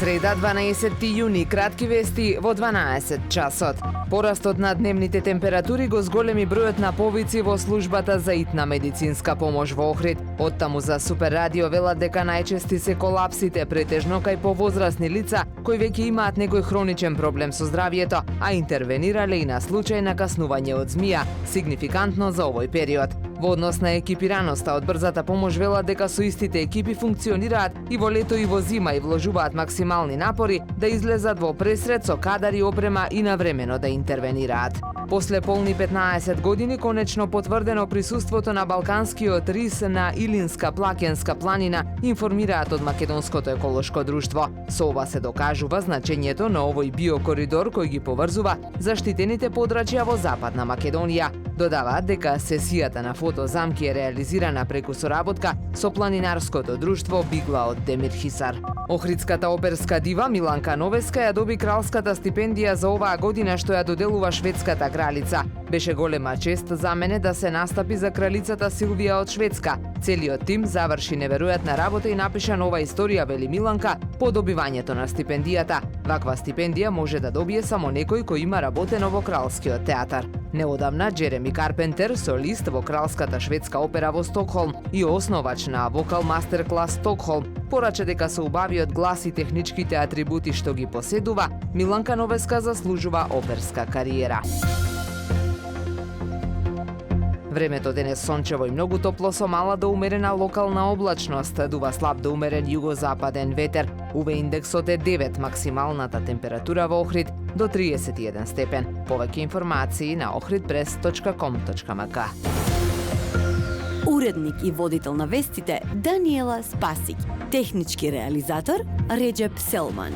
Среда, 12 јуни, кратки вести во 12 часот. Порастот на дневните температури го зголеми бројот на повици во службата за итна медицинска помош во Охрид. Оттаму за Супер радио велат дека најчести се колапсите, претежно кај повозрасни лица кои веќе имаат некој хроничен проблем со здравието, а интервенирале и на случај на каснување од змија, сигнификантно за овој период. Во однос на екипираноста од брзата помош велат дека со истите екипи функционираат и во лето и во зима и вложуваат максимални напори да излезат во пресрет со кадар и опрема и навремено да интервенираат. После полни 15 години конечно потврдено присуството на балканскиот рис на Илинска Плакенска планина, информираат од Македонското еколошко друштво. Со ова се докажува значењето на овој биокоридор кој ги поврзува заштитените подрачја во Западна Македонија. Додаваат дека сесијата на фотозамки е реализирана преку соработка со планинарското друштво Бигла од Демир Хисар. Охридската оперска дива Миланка Новеска ја доби кралската стипендија за оваа година што ја доделува шведската кралица. Беше голема чест за мене да се настапи за кралицата Силвија од Шведска. Целиот тим заврши неверојатна работа и напиша нова историја, вели Миланка, по добивањето на стипендијата. Ваква стипендија може да добие само некој кој има работено во Кралскиот театар. Неодамна Джереми Карпентер, солист во Кралската шведска опера во Стокхолм и основач на вокал мастер-клас Стокхолм, порача дека со убавиот глас и техничките атрибути што ги поседува, Миланка Новеска заслужува оперска кариера. Времето денес сончево и многу топло со мала до умерена локална облачност, дува слаб до умерен југозападен ветер. УВ индексот е 9, максималната температура во Охрид до 31 степен. Повеќе информации на ohridpress.com.mk. Уредник и водител на вестите Даниела Спасик. Технички реализатор Реджеп Селман.